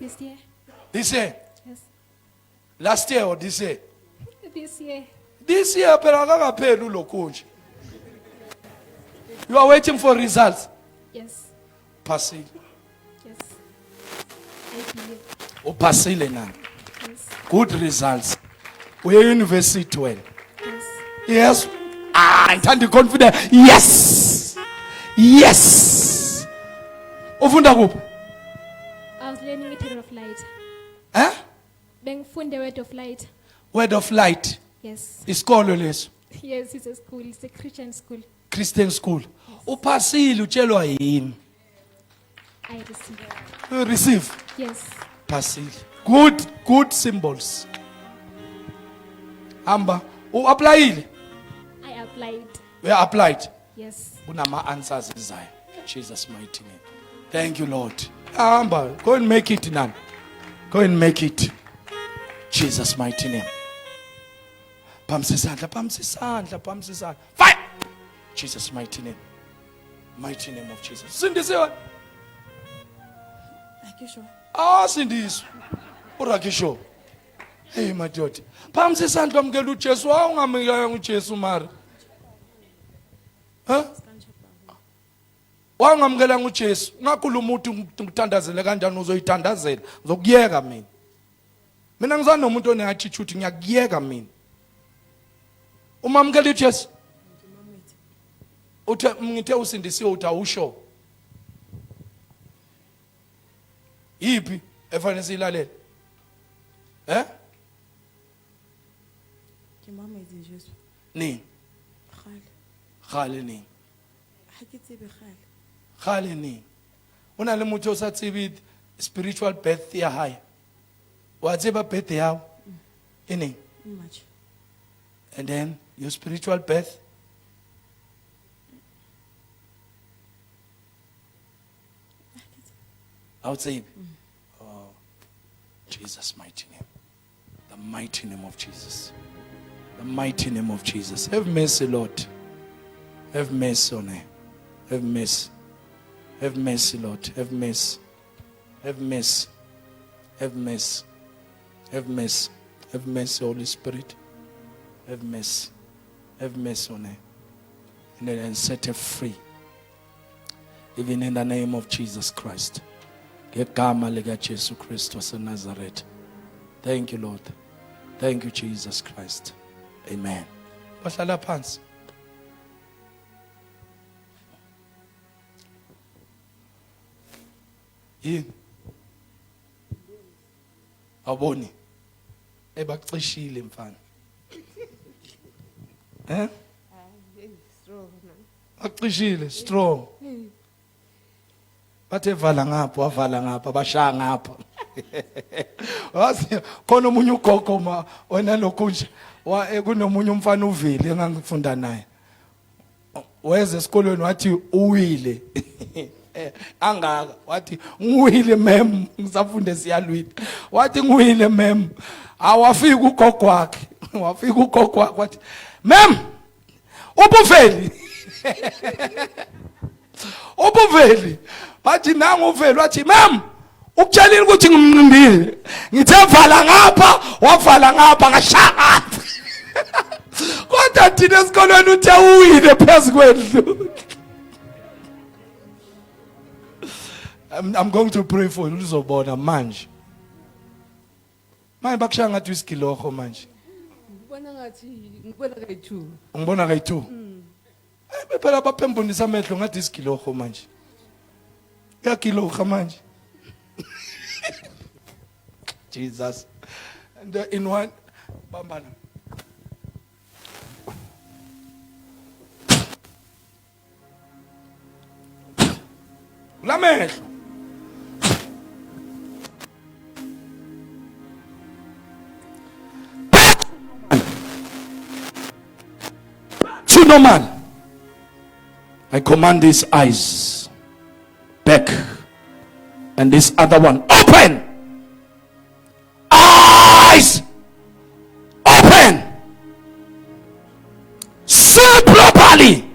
This year. This year? Yes. Last year or this year? This year. This year, phela akakapheli ulokhu nje. You are waiting for results. Yes. Passile. Yes. I believe. Uphasile na. Yes. Good results. Uye university wena. Yes. Yes. Ngithanda confident. Yes. Yes. Ufunda kuphi? I was learning a word of light. Eh? Bengifunde word of light. Word of light. Yes. Isikolo leso. Yes, it's a school. It's a Christian school. Christian school. Uphasile utshelwa yini? I received. You receive. Yes. Phasile. Good symbols. Hamba. Uapplyile? I applied. We applied. Yes. Unama answers ezayo. Jesus mighty name. Thank you Lord. Hamba. Go and make it none. Go and make it. Jesus mighty name. Phamsisandla. Fire! Jesus mighty name. Mighty name of Jesus. Sindisiwe. Akisho. Sindiswe. Urakisho. Hey madoda. Phamsisandla amkela uJesu. Ungamkela uJesu mara. Huh? Wangamkela uJesu. Ngakhuluma uthi ngithandazele kanjani uzoyithandazela. Ngizokuyeka mina. Mina ngizana nomuntu onengathi uthi ngiyakuyeka mina. Uma mkela uJesu. Uthe ngithe usindisiwe uthi awusho. Yipi efanele silalele? Eh? Mama etse Jesu. Ni. Khale ni. Ha ke tsebe khale. Khale ni. Una le motho o sa tsebe spiritual birth ya hae. Wa tseba birth yao? Ene. Much. And then your spiritual birth? Outside. Oh, Jesus' mighty name. The mighty name of Jesus. The mighty name of Jesus. Have mercy, Lord. Have mercy on her. Have mercy. Have mercy, Lord. Have mercy. Have mercy. Have mercy. Have mercy. Have mercy, Holy Spirit. Have mercy. Have mercy on her. And set her free. Even in the name of Jesus Christ. Ngegama lika Jesu Kristu waseNazaretha. Thank you, Lord. Thank you, Jesus Christ. Amen. Bahlala phansi. Yini? Awuboni? Ebakucishile mfana. Eh? Strong. Akucishile, strong. Bathe vala ngapha, wavala ngapha, bashaya ngapha. Wazi khona umunye ugogo ma wena lokunje kunomunye umfana uvile engangifunda naye. Weze esikolweni wathi uwile. Angaka wathi ngiwile mem ngisafunde siyalwini. Wathi ngiwile mem. Awafika ugogo wakhe. Wafika ugogo wakhe wathi mem ubuveli. Ubuveli. Wathi nangu uveli wathi mem ukutshelile ukuthi ngimnqimbile. Ngithe vala ngapha, wavala ngapha ngashaya. Kodwa thina esikolweni uthe uwile phezulu. I'm going to pray for you uzobona manje. Manje bakushaya ngathi isigilokho manje. Ngibona ngathi ngibona kayi2. Ngibona kayi2. Phela baphembonisa amehlo ngathi isigilokho manje. Yakilokho manje. Jesus. And in one bambana. Lamehlo. To normal. I command these eyes back and this other one open. Eyes open. See properly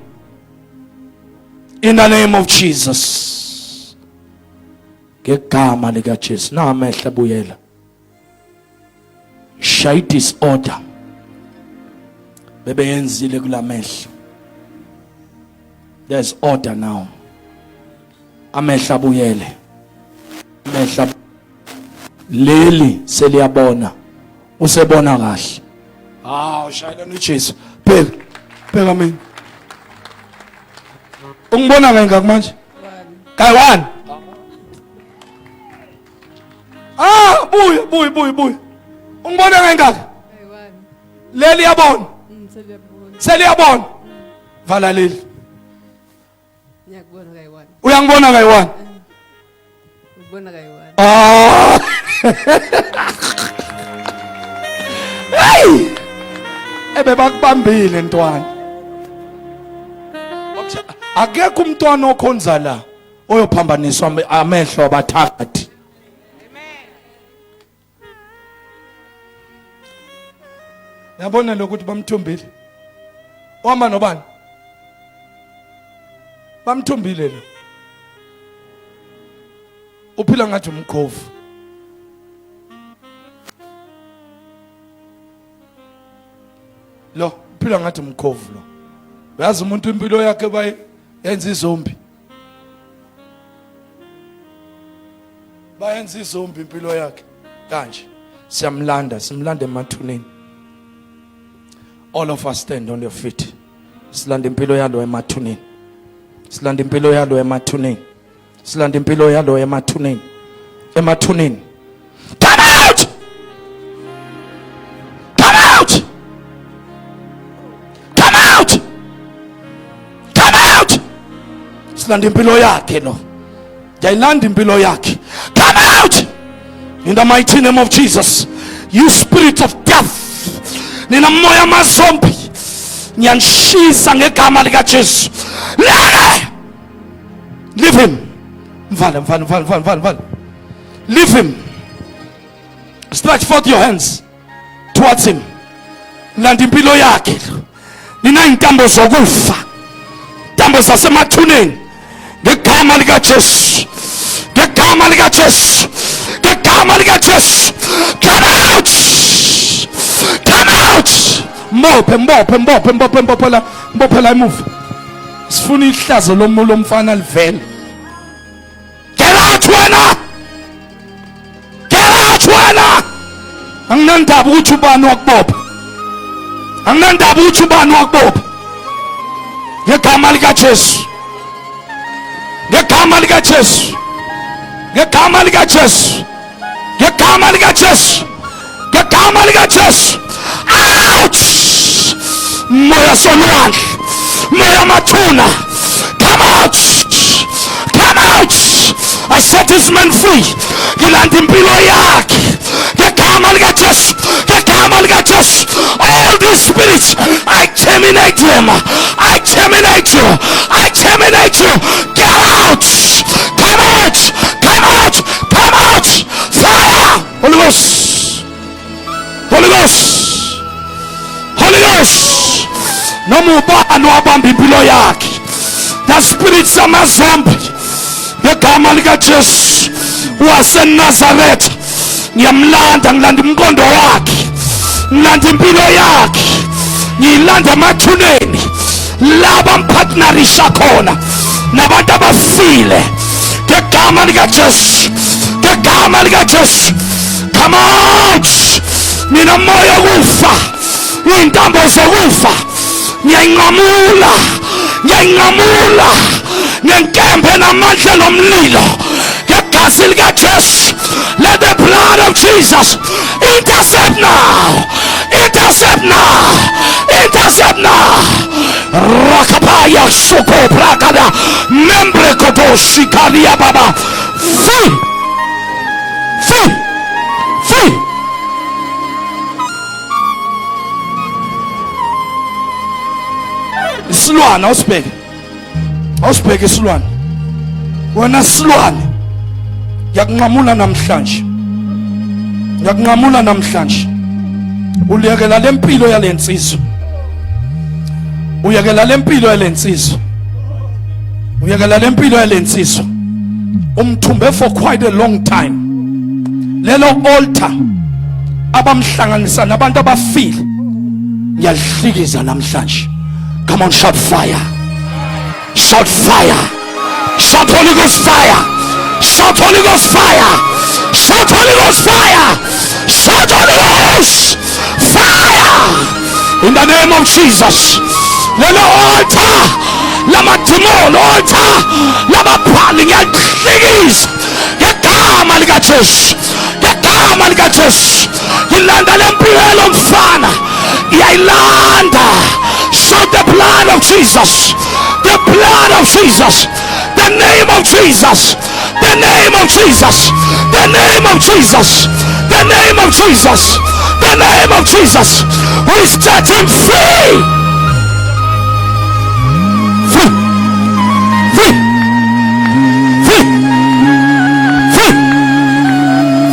in the name of Jesus. ngegama lika Jesu. Na amehla buyela. Shaya disorder bebe yenzile kula mehla. There's order now. Amehla buyele. Amehla leli seliyabona. Usebona kahle. Shayela noJesu. Phela mina. Ungibona kangaka manje? Kayi-1. Buya. Ungibona kangaka? Kayi-1. Leli yabona. Seliyabona. Seliyabona. Vala leli. Ngiyakubona kayi-1. Uyangibona kayi-1? Ngikubona kayi-1. Hey! Ebe bakubambile ntwana. Akekho umntwana okhonza la oyophambaniswa amehlo abathakathi. Yabona lokuthi bamthumbile. Wama nobani? Bamthumbile lo. Uphila ngathi umkhovu. Lo, uphila ngathi umkhovu lo. Uyazi umuntu impilo yakhe bayenza izombi. Bayenza izombi impilo yakhe. Kanje simlanda emathuneni. All of us stand on your feet. Silanda impilo yalo emathuneni. Silanda impilo yalo emathuneni. Silanda impilo yalo emathuneni. Emathuneni. Come out! Come out! Come out! Come out! Silanda impilo yakhe no. Yayilanda impilo yakhe. Come out! In the mighty name of Jesus. You spirit of death. Nina moya mazombi. Nyanshisa ngegama lika Jesu. Leave him. Mvala. Leave him. Stretch forth your hands towards him. Landa impilo yakhe. Nina intambo zokufa. Intambo zasemathuneni. Ngegama lika Jesu. Ngegama lika Jesu. Ngegama lika Jesu. Come out. Come out. Mbophela move. Sifuna ihlazo lomfana livele. Get out wena. Get out wena. Anginandaba ukuthi ubani wakubopha. Anginandaba ukuthi ubani wakubopha. Ngegama lika Jesu. Ngegama lika Jesu. Ngegama lika Jesu. Ngegama lika Jesu. Ngegama lika Jesu. Out! Moya sonwandle. Moya mathuna. Come out! Come out! I set this man free. Ngilanda impilo yakhe. Ngegama lika Jesu. Ngegama lika Jesu. All these spirits, I terminate them. I terminate you. I terminate you. Get out! Come out! Come out! Come out! Fire! Holy Ghost! Holy Ghost! Holy Ghost! No more banu abambi impilo yakhe. The spirits amazombi. Ngegama lika Jesu waseNazaretha. Ngiyamlanda, ngilanda umqondo wakhe. Ngilanda impilo yakhe. Ngilanda emathuneni. Laba mpartnerisha khona nabantu abafile. Ngegama lika Jesu. Ngegama lika Jesu. Come out! Mina moya kufa. Intambo zokufa. Ngiyayinqamula. Ngenkembe namandla nomlilo. Ngegazi lika Jesu. Let the blood of Jesus intercept now. Intercept now. Intercept now. Rakapaya soko brakada. Membre koto shikaria baba. Free. Silwane awusibheke isilwane. Wena silwane. Yakunqamula namhlanje. Uyekela lempilo yalensizwe. Uyekela lempilo yalensizwe. umthumbe for quite a long time. Lelo altar abamhlanganisa nabantu abafile ngiyahlikiza namhlanje. Come on, shout fire. Shout fire. Shout Holy Ghost fire. Shout Holy Ghost fire. Shout Holy Ghost fire. Shout Holy Ghost fire. In the name of Jesus. Lelo altar lamadimon, altar labaphali ngiyahlikiza ngegama likaJesu. Ngegama likaJesu. Ilanda lempilo mfana iyayilanda. Shout the blood of Jesus. The blood of Jesus. The name of Jesus. The name of Jesus. The name of Jesus. The name of Jesus. The name of Jesus. We set him free. Free. Free. Free. Free.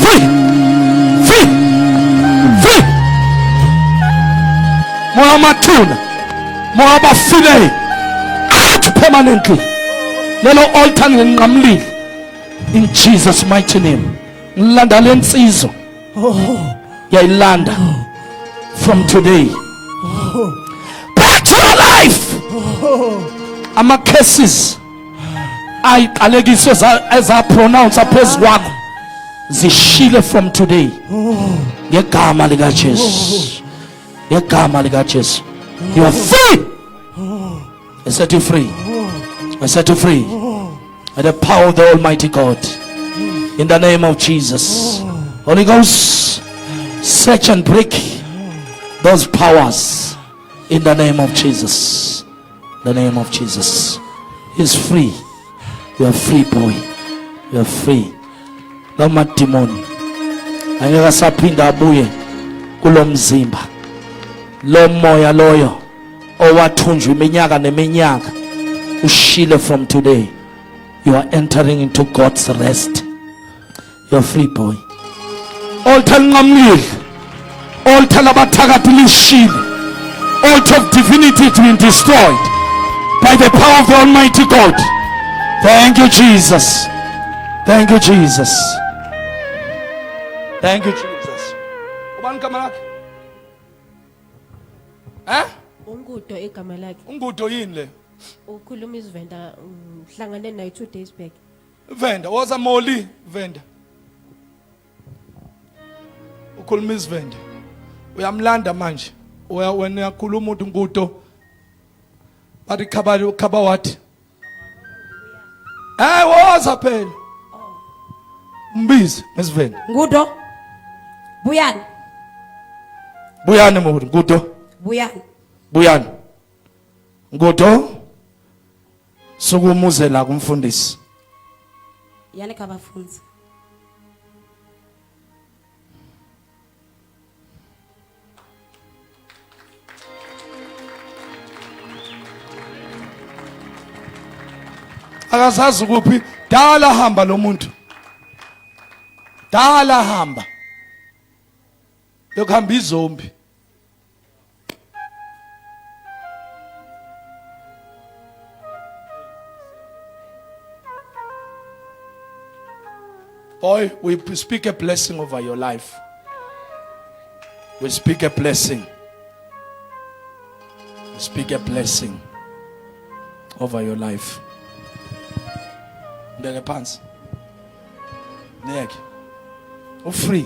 Free. Free. Free. Moya matuna. Moya bafile. Out permanently. Lelo altar nginqamlile. In Jesus mighty name. Ngilanda lensizwa. Yayilanda. From today. Back to your life. Ama cases ayiqalekiso eza pronounce phezu kwakho zishile from today. Ngegama lika Jesus. Ngegama lika Jesus. You are free. I set you free. I set you free. By the power of the Almighty God. In the name of Jesus. Holy Ghost, search and break those powers. In the name of Jesus. The name of Jesus. He's free. You are free, boy. You are free. Lama demon. Angeka saphinda abuye kulo mzimba. Lo moya loyo owathunjwa iminyaka neminyaka ushile from today. You are entering into God's rest. You are free, boy. Altar ngamlile. Altar labathakathi lishile. Altar of divinity has been destroyed by the power of the Almighty God. Thank you, Jesus. Thank you, Jesus. Thank you, Jesus. Ubani igama lakhe? Ungudo igama lakhe. Ungudo yini le? Ukhuluma isivenda ngihlangane naye 2 days back. Venda, waza Moli, Venda. Ukhuluma isivenda. Uyamlanda manje. Wena uyakhuluma umuntu ngudo. Bathi khaba wathi? Waza phela. Mbizi ngesivenda. Ngudo. Buyani. Buyani muntu ngudo. Buyani. Buyani. Ngudo. Sukumuze la kumfundisi. Yale kabafunzi. Akazazi ukuphi dala hamba lo muntu. Dala hamba. Yokuhamba izombi. Boy, we speak a blessing over your life. We speak a blessing. We speak a blessing over your life. Ndeke phansi. Ndeke. Free.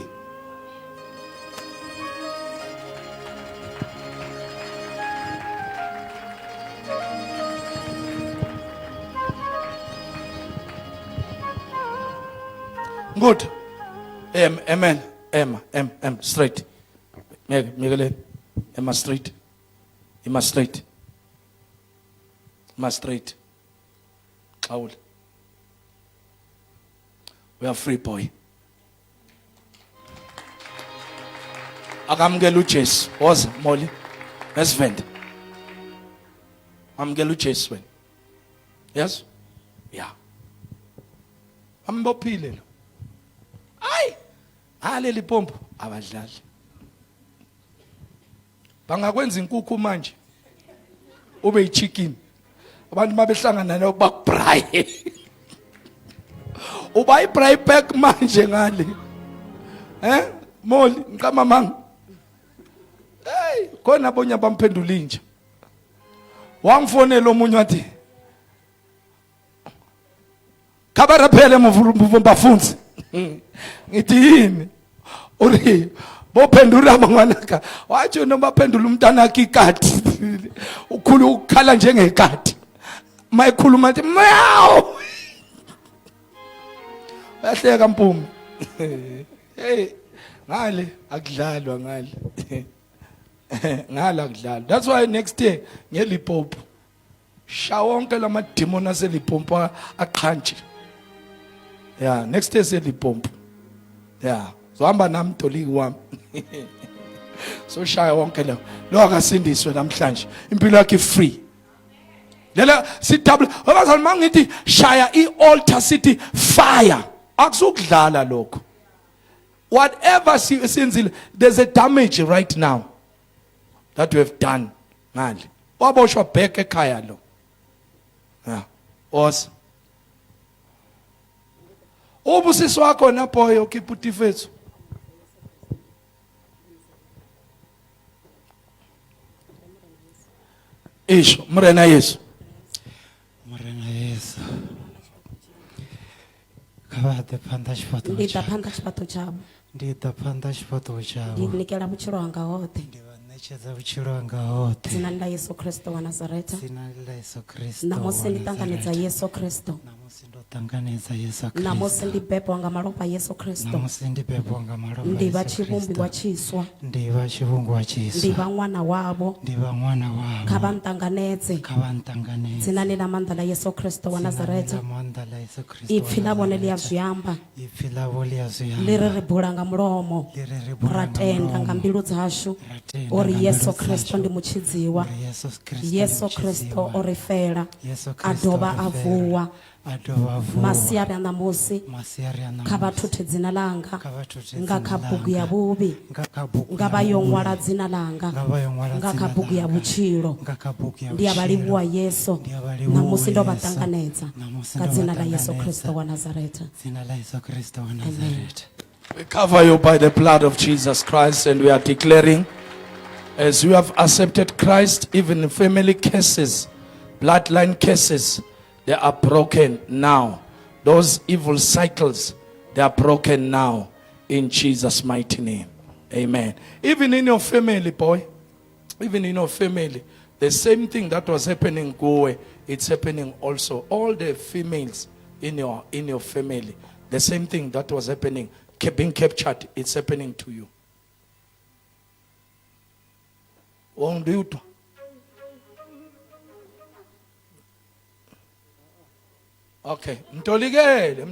Good. Amen. Straight. Miguel. Emma straight. Emma straight. Emma straight. Cloud. We are free, boy. Akamukela uJesu. Woza Molly. Let's vent. Amukela uJesu wena. Yes? Yeah. Ambophile lo. Ay! Aleli pompo abadlali. Bangakwenza inkukhu manje. Ube yichicken. Abantu mabehlangana nayo bakbraye. uba i-Braaiback manje ngale. Moli, ngikamamanga. Hey, khona abonye bamphendula inja. Wangifonela omunye wathi, "Khabara phele mbafunzi." Ngithi yini? Uri, bophendula mangwanaka. Wathi noma phendula umntana wakhe ikati. Ukhulu ukhala njengekati. Mayikhuluma athi, "Meow." Bahleka Mpumi. Hey, ngale akudlalwa ngale. Ngala akudlalwa. That's why next year ngeLimpopo. Shawonke lama demon aseLimpopo aqhantshe. Yeah, next year seLimpopo. Yeah. So hamba nami Doliki wami. So shaya wonke lo. Lo akasindiswe namhlanje. Impilo yakhe free. Lela sitable. Abazali mangithi shaya ialtar sithi fire. Akusukudlala lokho. Whatever senzile, there's a damage right now that we have done. Ngale. Waboshwa back ekhaya lo. Yeah. Was. Ubusisi wakho na boy okhipha utifethu. Isho, Mrena Yesu. Mrena Yesu. Kavate phanda xipato Ndita phanda xipato chavo. Ndita phanda xipato chavo. Ndinikela vutshilo wanga hote. Ndivanechedza vutshilo wanga hote. Dzina la Yesu Kristo wa Nazareta. Dzina la Yesu Kristo. Namusi nditanganedza Yesu Kristo. Namusi ndotanganedza Yesu Kristo. Namusi ndibebwa nga malofha Yesu Kristo. Namusi ndibebwa nga malofha Ndiva Yesu chivumbi Kristo. wa chiswa. Ndiva chivumbi wa chiswa. Ndiva n'wana wavo. Ndiva n'wana wavo. Kavantanganedze. Kavantanganedze. Dzina la mandla la Yesu Kristo wa Nazareta. Dzina la mandla la Yesu Kristo. Ipfi lavo liyazwiyamba. Ipfi lavo liyazwiyamba. Leri ri bula nga mulomo. Ratenda nga mbilu dzashu. Ori Yesu Kristo ndi mutshidziwa. Yesu Kristo ori fela. Adova avuwa. Masiari a namusi. Kha vathu dzina langa. Nga kha bugu ya vuvi. Nga va yo ṅwala dzina langa. Nga kha bugu ya vutshilo. Ndi a vhalivhuwa Yesu. Namusi ndo vatanganedza. Nga dzina la Yesu Kristo wa Nazareta. Amen. We cover you by the blood of Jesus Christ, and we are declaring, as you have accepted Christ, even family cases, bloodline cases, they are broken now. Those evil cycles, they are broken now in Jesus' mighty name. Amen. Even in your family, boy, even in your family, the same thing that was happening Goe, it's happening also. All the females in your family, the same thing that was happening, being captured, it's happening to you. Won't do it. Okay, mtoligele.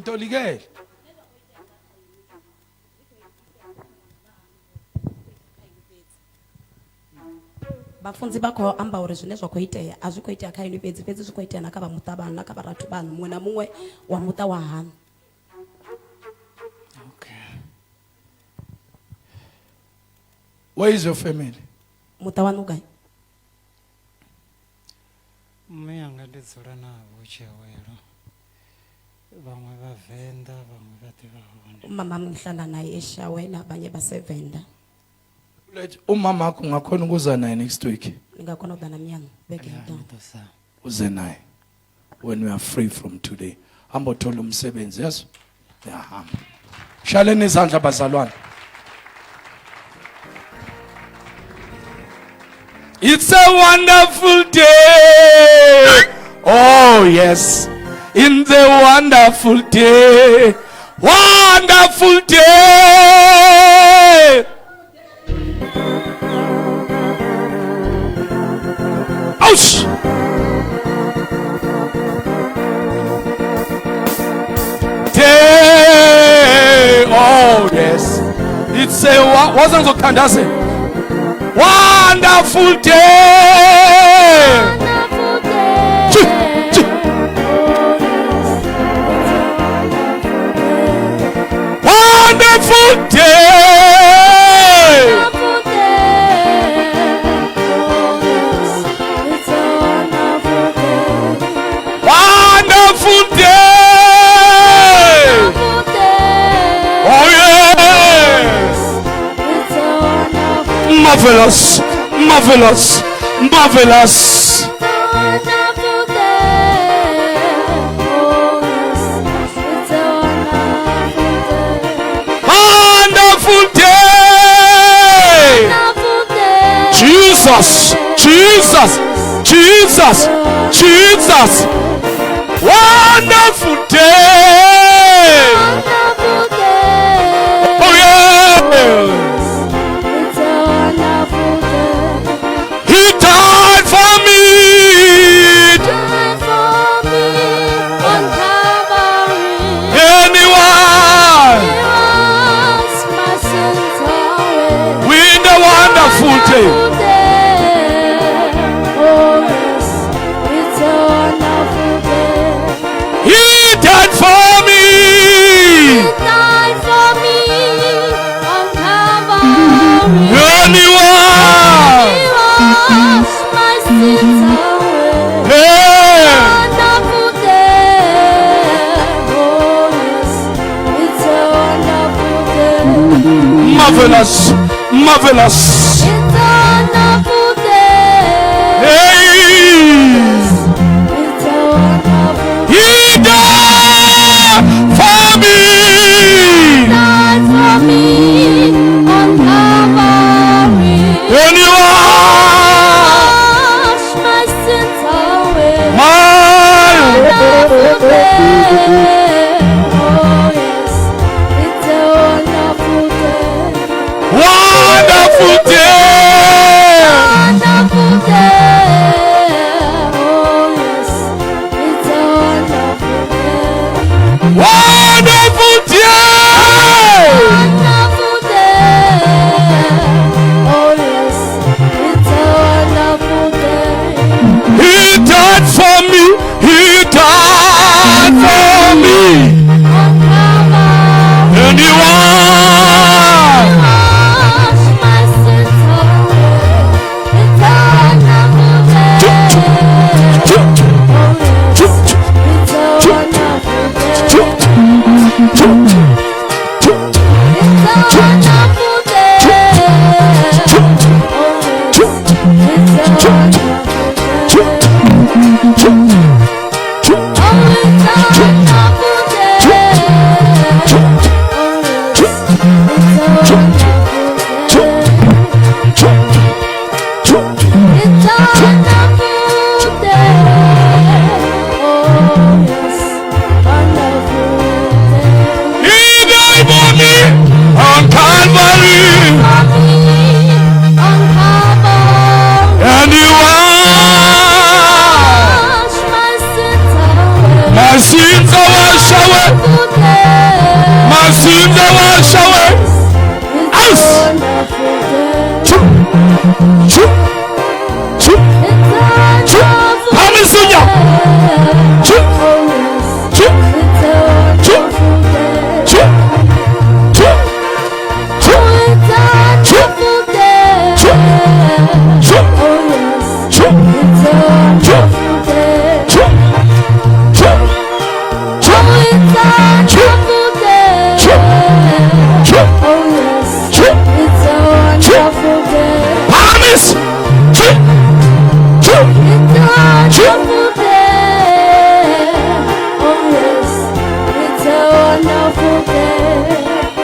Vafunzi va khou amba uri zwine zwa khou itea a zwi khou itea kha ini fhedzi zwi khou itea na kha vha muṱa vhanu na kha vharathu vhanu muṅwe na muṅwe wa muṱa wa hanu. Okay. Where is your family? Muṱa wanu gai? Mme yanga ndi dzula navho Tshewelo. Vhaṅwe vha Venḓa, vhaṅwe vha ḓivha hone. Umama ngihlala naye eShawela abanye baseVenda. Let umama wakho ngakhona ukuza naye next week. Ningakhona ukuba namnyanga beke nto. Uze naye when we are free from today. Hamba uthola umsebenzi, yes? Yeah, hamba. Shaleni izandla bazalwane. It's a wonderful day. Oh yes. In the wonderful day. Wonderful day. Ouch. Day. Oh yes. It's a wasn't so kandase. Wonderful day. Wonderful day. Wonderful day. Marvelous, marvelous, marvelous. Wonderful day. Oh, yes, it's a wonderful Wonderful day. day. Wonderful day. Jesus, Jesus, Jesus, Jesus. Wonderful day. Wonderful day. Oh yeah. It's a wonderful day. He died for me. Died for me on Calvary. Anyone He was my sins away. with a wonderful day. Wonderful day. Oh yes, it's a wonderful day. He died for me. He died for me on Calvary. Anyone. He was my sins away. Hey. Wonderful day. Oh yes, it's a wonderful day. Marvelous, marvelous. It's a wonderful day. Hey. It's a wonderful day. He died for me. Died for me on Calvary. Anyone. Wash my sins away. My Wonderful day. Oh yes, it's a wonderful day. wonderful day. Wonderful day. Oh yes, it's a wonderful day. Wonderful day. Wonderful day. Oh yes, it's a wonderful day. He died for me. He died for me. On Calvary. Anyone. Wash my sins away. It's a wonderful day. Oh yes, it's a wonderful day. It's a wonderful day. Oh yes, it's a wonderful day. He died for me on Calvary. Anyone. My sins are washed away. My sins are washed away. Choo, choo, choo, choo. Hallelujah. Choo, choo, choo, choo, choo, choo, choo, choo, choo, choo, choo, Promise. Choo, choo.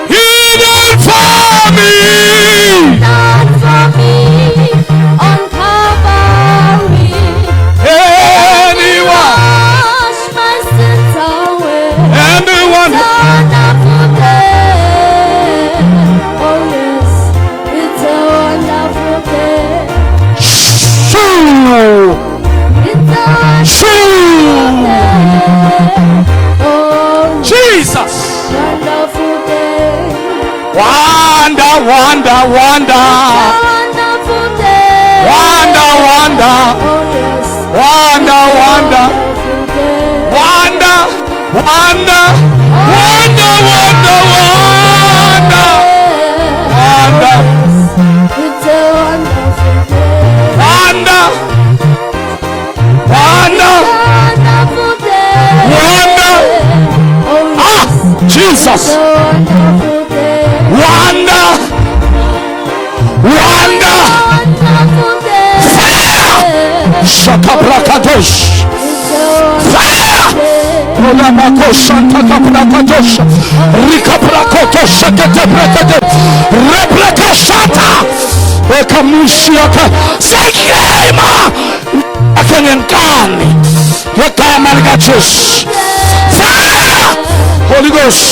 He died for me. Anyone. Anyone. Shoo. Shoo. Jesus. Wonder, wonder, wonder. Wonder, wonder. Wonder, wonder. Wonder, wonder. Wonder, wonder, wonder. Wonder, wonder. Wonder, wonder. Ah, Jesus. Wonder, wonder. Kadosh. Fire! Olamakosha Takaprakadosha. Rikaprakotosha Keteprakade. Reprakashata. Ekamushiaka. Sekema. Akenenkani. Ekamalgachos. Fire! Holy Ghost.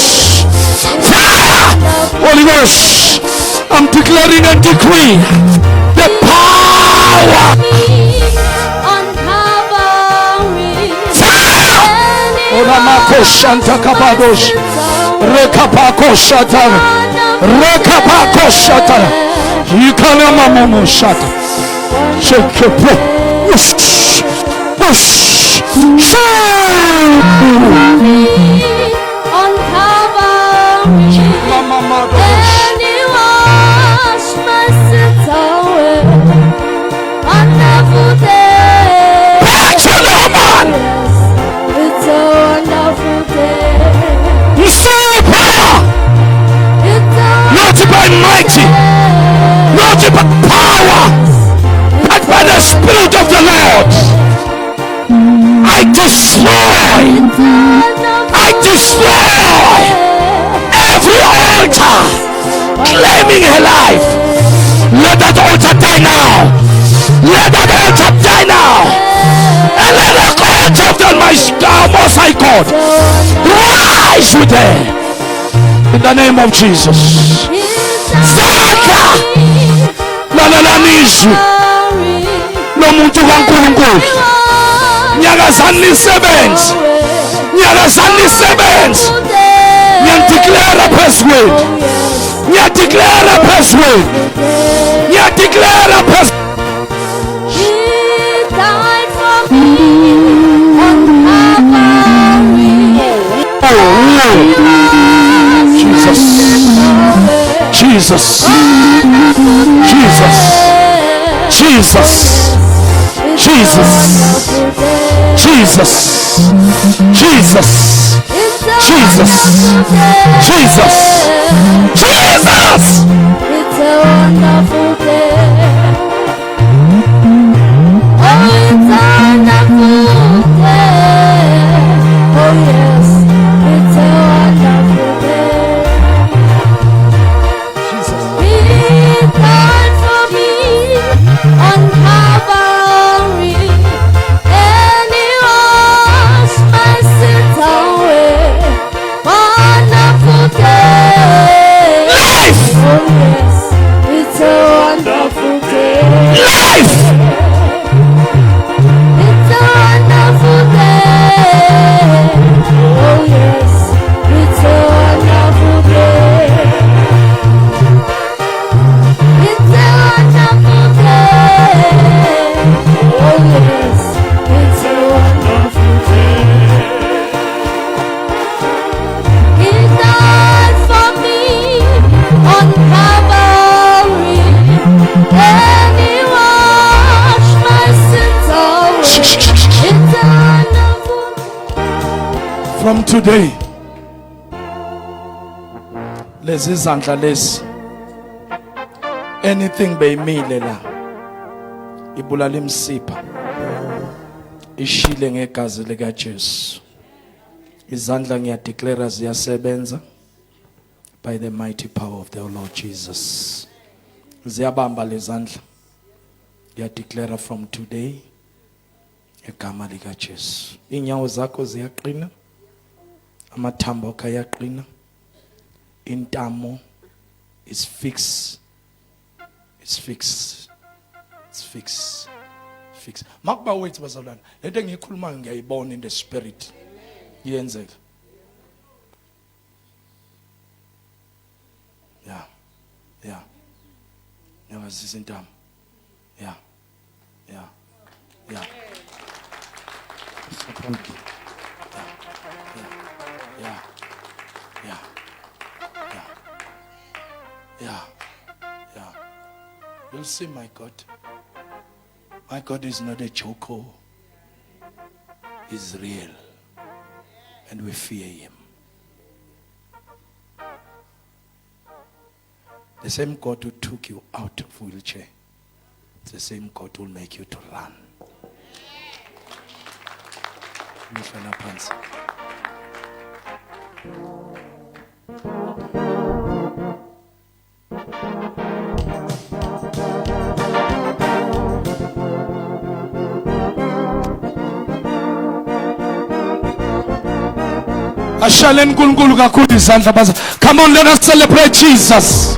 Fire! Holy Ghost. I'm declaring and decree the power. On Calvary. Fire! Olamakosha Takabadosh. Rekapakoshata. Rekapakoshata. Yikanamamoshata. Shekepo. Ush. Ush. On Calvary. And He washed my sins away. Wonderful day. Back to the man. It's a wonderful day. You see power. It's a Not by mighty. Not by power. But by the Spirit of the Lord. I destroy every altar claiming her life. Let that altar die now. Let that altar die now. And let the altar of the Most High God rise with her. In the name of Jesus. Zaka. Lalalanishu. Nomuntu kaNkulunkulu. Nyakazani sebenzi. Nyakazani sebenzi. Nyadeclare persuade. Nyadeclare persuade. Nyadeclare persuade. He died for me on Calvary. Jesus. Jesus. Jesus. Jesus. Jesus. Jesus. Jesus. Jesus. Jesus. Jesus. It's a wonderful day. Oh, it's a wonderful day. Oh, yes, it's a wonderful day. He died for me on Calvary, and He washed my sins away. Wonderful day. Life. Oh, yes, it's a wonderful day. Life. It's a wonderful day. Oh, yes, it's a wonderful day. It's a wonderful day. Oh, yes, it's a wonderful day. He died for me on Calvary, and He washed my sins away. It's a wonderful day. From today, lezi izandla lezi anything beyimile la ibulala imsipha ishile ngegazi lika Jesu. Izandla ngiyadeclare ziyasebenza by the mighty power of the Lord Jesus. Ziyabamba lezandla. Ngiyadeclare from today egama lika Jesu. Inyawo zakho ziyaqina. Amathambo akho ayaqina. Intamo is fixed. It's fixed. It's fixed. Fixed. Makuba wethu bazalwane. Lethe ngikhuluma ngiyayibona in the spirit. Yenzeka. Yeah. Yeah. Nyakazisa intamo. Yeah. Yeah. Yeah. Yeah. Yeah. Yeah. Yeah. Yeah. You'll see my God. My God is not a joke. He's real. And we fear Him. The same God who took you out of wheelchair, it's the same God who will make you to run. Ngihlala phansi. Ashaleni uNkulunkulu kakhulu izandla baza. Come on, let us celebrate Jesus.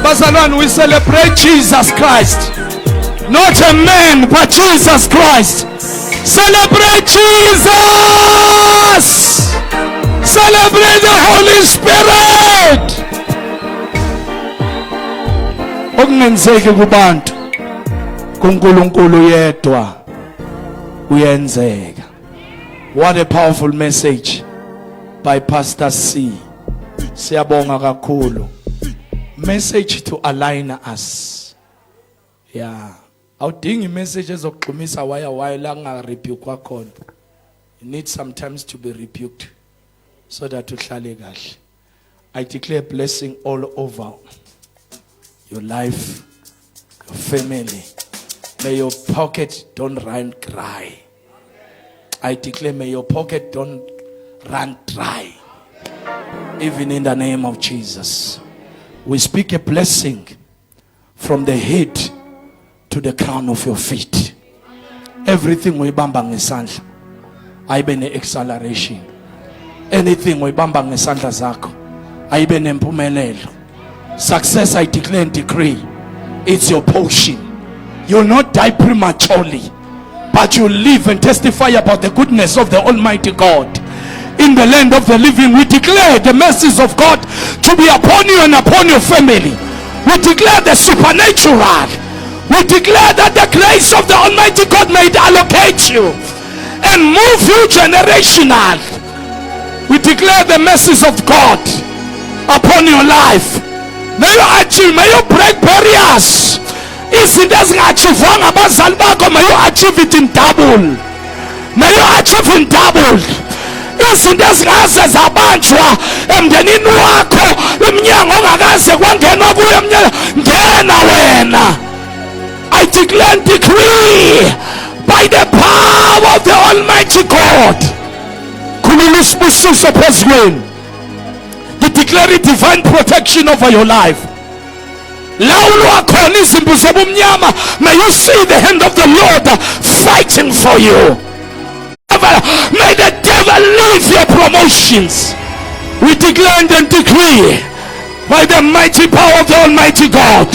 Bazalwane, we celebrate Jesus Christ. Not a man, but Jesus Christ. Celebrate Jesus. Celebrate the Holy Spirit. Okungenzeki kubantu kuNkulunkulu yedwa uyenzeka. What a powerful message by Pastor C. Siyabonga kakhulu. Message to align us. Yeah. Awudingi message ezokugxumisa waya la nga rebuke kwakhona. You need sometimes to be rebuked so that uhlale kahle. I declare blessing all over your life, your family. May your pocket don't run dry. I declare may your pocket don't run dry. Even in the name of Jesus. We speak a blessing from the head to the crown of your feet. Everything we bamba ngesandla ayibe ne-acceleration. Anything we bamba ngesandla zakho ayibe nempumelelo. Success, I declare and decree, it's your portion. You'll not die prematurely, but you'll live and testify about the goodness of the Almighty God. In the land of the living, we declare the mercies of God to be upon you and upon your family. We declare the supernatural. We declare that the grace of the Almighty God may allocate you and move you generational. We declare the mercies of God upon your life. May you achieve, may you break barriers. Izinto ezingachievwanga abazali bakho, may you achieve it in double. May you achieve in double. Izinto ezingaze zabanjwa emndenini wakho, iminyango ongakaze kwangenwa kuyo emnyango, ngena wena. I declare and decree by the power of the Almighty God. Khulula isibusiso phezulu. We declare divine protection over your life. Lawulwa khona izimbu zobumnyama. May you see the hand of the Lord fighting for you. May the devil leave your promotions. We declare and decree by the mighty power of the Almighty God.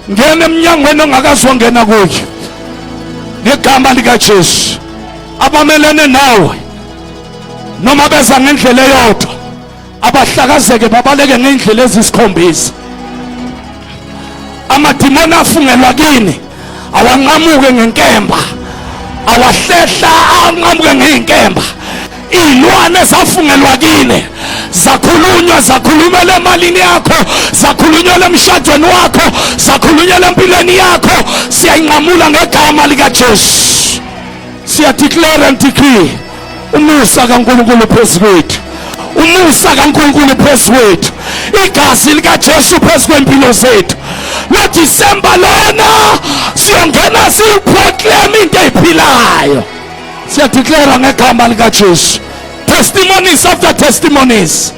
Ngena emnyangweni ongakazwa ngena kuyo. Ngegama lika Jesu. Abamelene nawe noma beza ngendlela eyodwa, abahlakazeke babaleke ngendlela ezisikhombisa. Amadimoni afungelwa kini awanqamuke ngenkemba, awahlehla anqamuke ngeinkemba. Izilwane ezafungelwa kini zakhulunywa, zakhulumela emalini yakho, zakhulunywa emshadweni wakho, zakhulunywa empilweni yakho, siyayinqamula ngegama lika Jesu. Siya declare and decree umusa kaNkulunkulu phezu kwethu, umusa kaNkulunkulu phezu kwethu, igazi lika Jesu phezu kwempilo zethu. Lo December lona siyongena siproclaim into ephilayo. Siya declare ngegama lika Jesu. Testimonies after testimonies.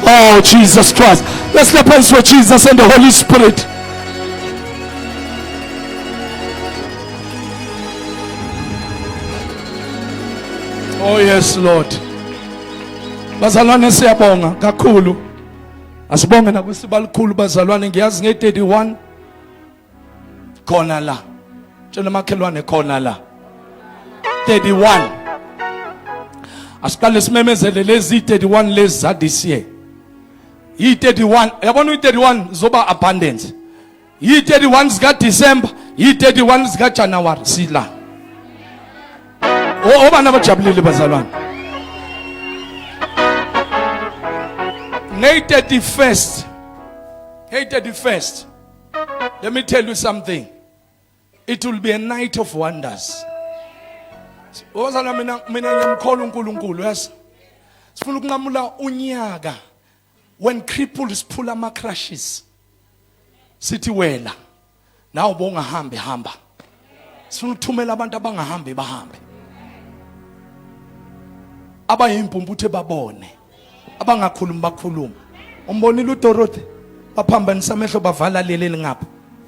Oh Jesus Christ. Let's clap hands for Jesus and the Holy Spirit. Oh yes Lord. Bazalwane siyabonga kakhulu. Asibonge nakwesibalikhulu bazalwane, ngiyazi nge31 khona la. Tshela makhelwane khona la. 31. Asiqale simemezele lezi 31 lezi za this year. Yi 31, yabona u31 zoba abundance. Yi 31 zika December, yi 31 zika January sila. Obana bajabulile bazalwane. May 31st. Hey 31st. Let me tell you something. It will be a night of wonders. Ozana mina ngiyamkhola uNkulunkulu yas. Sifuna ukunqamula unyaka when cripples pull ama crashes. Sithi wela. nawe bongahambi hamba. Sifuna ukuthumela abantu abangahambi bahambe. Abayimpumputhe babone. Abangakhulumi bakhuluma. Umbonile uDorothy baphambanisa amehlo bavala leli ngapha.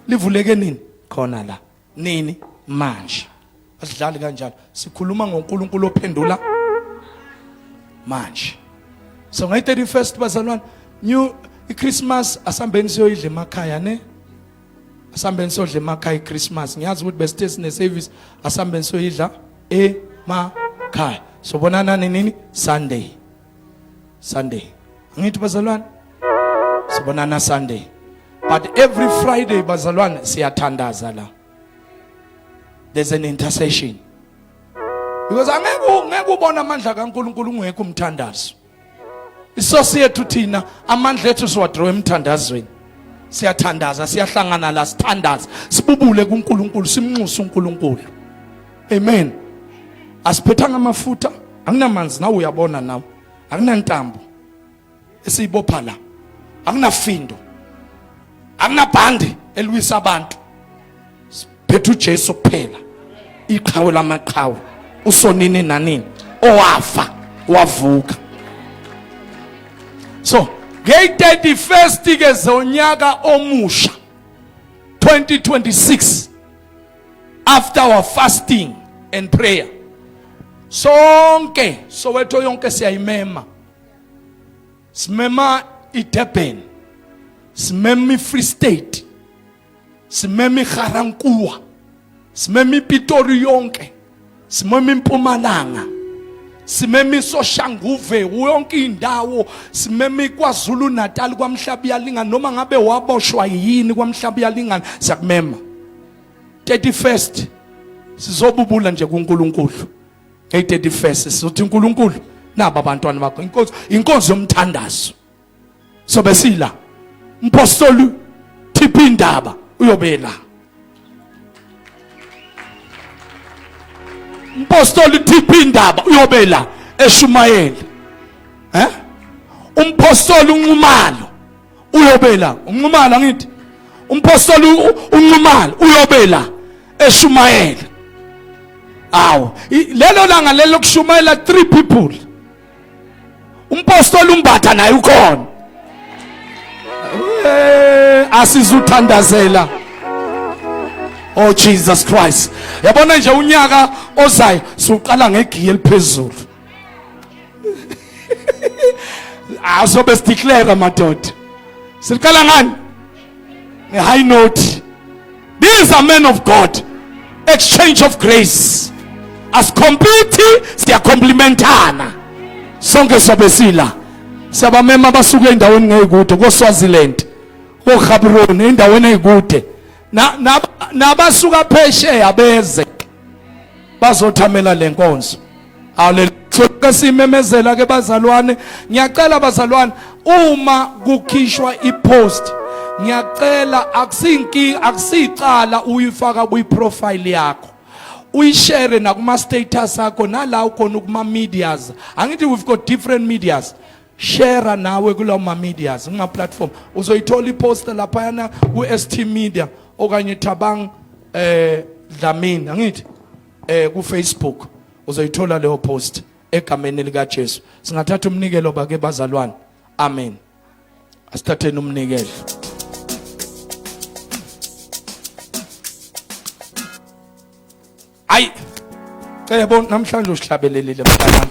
Livuleke nini? Khona la. Nini? Manje. Asidlali kanjalo. Sikhuluma ngoNkulunkulu ophendula manje. So ngayi 31st bazalwane, iChristmas asambeni siyoyidla emakhaya ne? Asambeni siyodla emakhaya iChristmas. Ngiyazi ukuthi besithe sine service asambeni siyoyidla emakhaya. So bonana nini? Sunday. Ngithi bazalwane sibonana Sunday. But every Friday bazalwane siyathandaza la. There's an intercession. Because angeke ubona amandla kaNkulunkulu ungekho umthandazo. Isosiyethu thina amandla ethu siwadrow emthandazweni. Siyathandaza, siyahlangana la sithandaza, sibubule kuNkulunkulu, simnxusa uNkulunkulu. Amen. Asiphethanga amafutha, akunamanzi nawe uyabona nawe. Akunantambo esiyibopha la. Akunafindo. Akunabhande elwisa abantu. Siphethe uJesu kuphela. Iqhawe lamaqhawe. Usonini nanini owafa wavuka. So ngey 31st ke zonyaka omusha 2026 after our fasting and prayer sonke Soweto yonke siyayimema. Simema iDurban, simema iFree State, simema iGarankuwa, simema iPitori yonke, simema iMpumalanga, simema iSoshanguve yonke indawo, simema iKwaZulu Natal kwaMhlaba yaLingana, noma ngabe waboshwa yini kwaMhlaba yaLingana siyakumema. 31st sizobubula nje kuNkulunkulu. 31st sizothi uNkulunkulu naba abantwana bakho inkonzo yomthandazo. So besila Mpostoli Tiphi Ndaba uyobela. Mpostoli Tiphi Ndaba uyobela eShumayeli. Umpostoli uNcumalo uyobela. uNcumalo ngithi umpostoli uNcumalo uyobela eShumayeli. Awu lelo langa lelo kushumayela 3 people. Umpostoli uMbatha naye ukhona. Asizuthandazela. Oh Jesus Christ. Yabona nje unyaka ozayo siqala ngegiye eliphezulu. Asobe sideclare madoda. Siqala ngani? High note. These are men of God. Exchange of grace. As completely siya complementana. Sonke sobesila. Siyabamema basuke endaweni ngekude ko Swaziland. Ko Gaborone endaweni eyikude. Nabasuka phesheya beze. Bazothamela lenkonzo. Haleluya. Simemezela ke bazalwane, ngiyacela bazalwane uma kukhishwa ipost, ngiyacela akusicala uyifaka kuyiprofile yakho. Uyishare na kuma status akho nala ukhona kuma medias. Angithi we've got different medias. Share nawe kulawo ma medias, kuma platform. Uzoyithola ipost lapha yana ku ST Media okanye Thabang Dlamini angithi ku Facebook. Uzoyithola leyo post egameni lika Jesu. Singathatha umnikelo bake bazalwane. Amen. Asithatheni umnikelo. Ay. Yebo namhlanje usihlabelelile mntwana.